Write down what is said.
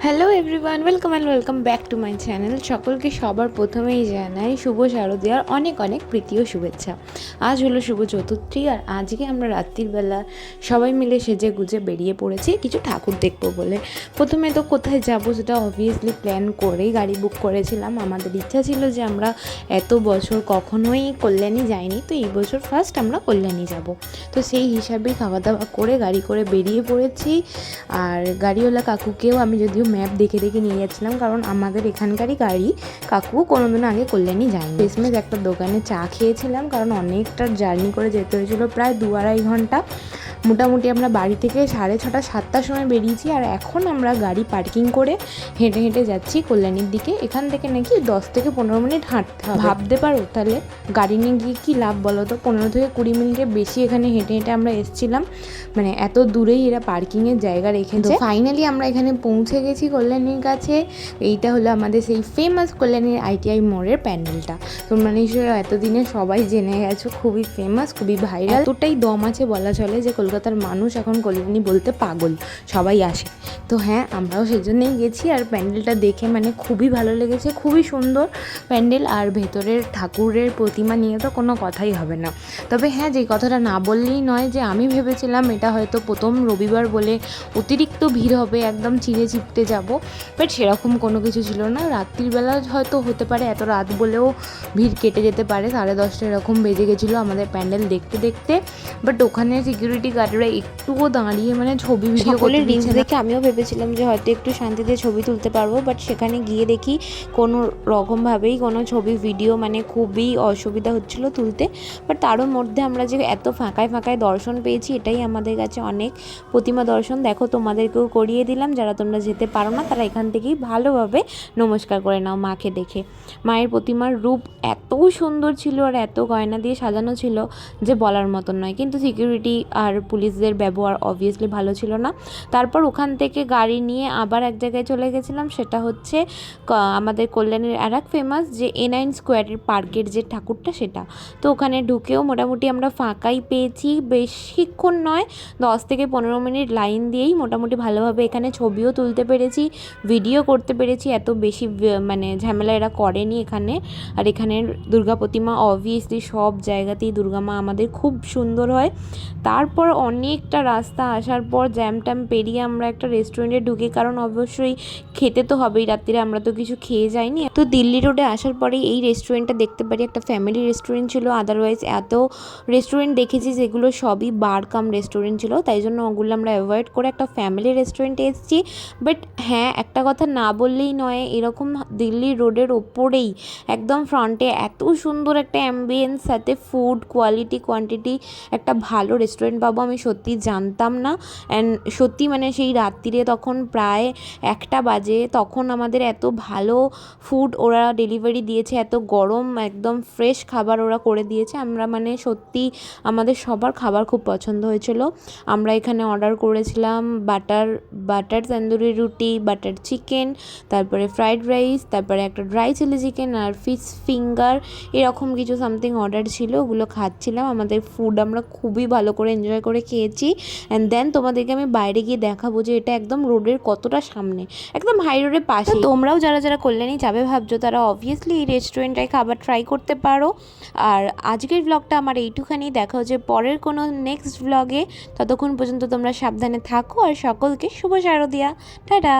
Hello everyone, welcome back to my channel. সকলকে সবার প্রথমেই জানাই শুভ শারদীয়ার অনেক অনেক প্রীতি ও শুভেচ্ছা। আজ হলো শুভ চতুর্থী, আর আজকে আমরা রাত্রির বেলা সবাই মিলে সেজে গুজে বেরিয়ে পড়েছি কিছু ঠাকুর দেখবো বলে। প্রথমে তো কোথায় যাব সেটা অবভিয়াসলি প্ল্যান করেই গাড়ি বুক করেছিলাম। আমাদের ইচ্ছা ছিল যে আমরা এত বছর কখনোই কল্যাণী যাইনি, তো এই বছর ফার্স্ট আমরা কল্যাণী যাব। তো সেই হিসাবেই খাওয়া দাওয়া করে গাড়ি করে বেরিয়ে পড়েছি। আর গাড়িওয়ালা কাকুকেও আমি যদিও ম্যাপ দেখে দেখে নিয়ে যাচ্ছিলাম, কারণ আমাদের এখানকারই গাড়ি। কাকু কোনোদিনও আগে কল্যাণী যায়নি। শেষমেশ একটা দোকানে চা খেয়েছিলাম, কারণ অনেকটা জার্নি করে যেতে হয়েছিল, প্রায় 2-2.5 ঘন্টা। মোটামুটি আমরা বাড়ি থেকে 6:30 7টার সময় বেরিয়েছি, আর এখন আমরা গাড়ি পার্কিং করে হেঁটে হেঁটে যাচ্ছি কল্যাণীর দিকে। এখান থেকে নাকি 10 থেকে 15 মিনিট হাঁটতে হবে। ভাবতে পারো তাহলে গাড়ি নিয়ে গিয়ে কী লাভ বলো তো। 15 থেকে 20 মিনিটের বেশি এখানে হেঁটে হেঁটে আমরা এসেছিলাম, মানে এত দূরেই এরা পার্কিংয়ের জায়গা রেখেছে। ফাইনালি আমরা এখানে পৌঁছে গেছি কল্যাণীর কাছে। এইটা হলো আমাদের সেই ফেমাস কল্যাণীর ITI মোড়ের প্যান্ডেলটা। তোমরা নিশ্চয়ই এতদিনে সবাই জেনে গেছো, খুবই ফেমাস, খুবই ভাইরাল। এতটাই দম আছে বলা চলে যে কলকাতার মানুষ এখন কল্যাণী বলতে পাগল, সবাই আসে। তো হ্যাঁ, আমরাও সেজন্যই গেছি। আর প্যান্ডেলটা দেখে মানে খুবই ভালো লেগেছে, খুবই সুন্দর প্যান্ডেল। আর ভেতরের ঠাকুরের প্রতিমা নিয়ে তো কোনো কথাই হবে না। তবে হ্যাঁ, যে কথাটা না বললেই নয়, যে আমি ভেবেছিলাম এটা হয়তো প্রথম রবিবার বলে অতিরিক্ত ভিড় হবে, একদম চিড়ে চিপতে যাব, বাট সেরকম কোনো কিছু ছিল না। রাত্রিবেলা হয়তো হতে পারে, এত রাত বলেও ভিড় কেটে যেতে পারে। 10:30 এরকম বেজে গেছিলো আমাদের প্যান্ডেল দেখতে দেখতে। বাট ওখানে সিকিউরিটি গার্ডরা একটুও দাঁড়িয়ে মানে ছবি ভিডিও করে রিলস দেখে আমিও ভেবেছিলাম যে হয়তো একটু শান্তিতে ছবি তুলতে পারবো, বাট সেখানে গিয়ে দেখি কোনো রকমভাবেই কোনো ছবি ভিডিও মানে খুবই অসুবিধা হচ্ছিলো তুলতে। বাট তারও মধ্যে আমরা যে এত ফাঁকায় ফাঁকায় দর্শন পেয়েছি, এটাই আমাদের কাছে অনেক। প্রতিমা দর্শন দেখো, তোমাদেরকেও করিয়ে দিলাম। যারা তোমরা যেতে পারো না তারা এখান থেকেই ভালোভাবে নমস্কার করে নাও মাকে দেখে। মায়ের প্রতিমার রূপ এত সুন্দর ছিল আর এত গয়না দিয়ে সাজানো ছিল যে বলার মতন নয়। কিন্তু সিকিউরিটি আর পুলিশদের ব্যবহার অবভিয়াসলি ভালো ছিল না। তারপর ওখান থেকে গাড়ি নিয়ে আবার এক জায়গায় চলে গেছিলাম, সেটা হচ্ছে আমাদের কল্যাণীর আর এক ফেমাস যে A9 স্কোয়ারের পার্কের যে ঠাকুরটা, সেটা। তো ওখানে ঢুকেও মোটামুটি আমরা ফাঁকাই পেয়েছি, বেশিক্ষণ নয়, 10 থেকে 15 মিনিট লাইন দিয়েই মোটামুটি ভালোভাবে এখানে ছবিও তুলতে পেরেছি, ভিডিও করতে পেরেছি। এত বেশি মানে ঝামেলা এরা করেনি এখানে। আর এখানের দুর্গা প্রতিমা অবভিয়াসলি সব জায়গাতেই দুর্গা মা আমাদের খুব সুন্দর হয়। তারপর অনেকটা রাস্তা আসার পর জ্যাম ট্যাম পেরিয়ে আমরা একটা রেস্টুরেন্টে ঢুকি, কারণ অবশ্যই খেতে তো হবেই, রাত্রিরে আমরা তো কিছু খেয়ে যাইনি। তো দিল্লি রোডে আসার পরে এই রেস্টুরেন্টটা দেখতে পারি, একটা ফ্যামিলি রেস্টুরেন্ট ছিল। আদারওয়াইজ এত রেস্টুরেন্ট দেখেছি যেগুলো সবই বার কাম রেস্টুরেন্ট ছিল, তাই জন্য ওগুলো আমরা অ্যাভয়েড করে একটা ফ্যামিলি রেস্টুরেন্টে এসেছি। বাট হ্যাঁ, একটা কথা না বললেই নয়, এরকম দিল্লি রোডের ওপরেই একদম ফ্রন্টে এত সুন্দর একটা অ্যাম্বিয়েন্স, সাথে ফুড কোয়ালিটি কোয়ান্টিটি একটা ভালো রেস্টুরেন্ট পাবো আমি সত্যি জানতাম না। অ্যান্ড সত্যি মানে সেই রাত্রিরে তখন প্রায় 1টা বাজে, তখন আমাদের এত ভালো ফুড ওরা ডেলিভারি দিয়েছে, এত গরম একদম ফ্রেশ খাবার ওরা করে দিয়েছে। আমরা মানে সত্যি আমাদের সবার খাবার খুব পছন্দ হয়েছিল। আমরা এখানে অর্ডার করেছিলাম বাটার তন্দুরি রুটি, বাটার চিকেন, তারপরে ফ্রাইড রাইস, তারপরে একটা ড্রাই চিলি চিকেন আর ফিশ ফিঙ্গার, এরকম কিছু সামথিং অর্ডার ছিল। ওগুলো খাচ্ছিলাম। আমাদের ফুড আমরা খুবই ভালো করে এনজয় করে খেয়েছি। অ্যান্ড দেন তোমাদেরকে আমি বাইরে গিয়ে দেখাবো যে এটা একদম রোডের কতটা সামনে, একদম হাই রোডের পাশে। তোমরাও যারা যারা কল্যাণী যাবে ভাবছো, তারা অবভিয়াসলি এই রেস্টুরেন্টটায় খাবার ট্রাই করতে পারো। আর আজকের ব্লগটা আমার এইটুখানি। দেখা হচ্ছে পরের কোনো নেক্সট ব্লগে। ততক্ষণ পর্যন্ত তোমরা সাবধানে থাকো, আর সকলকে শুভ শারদীয়া। টাটা।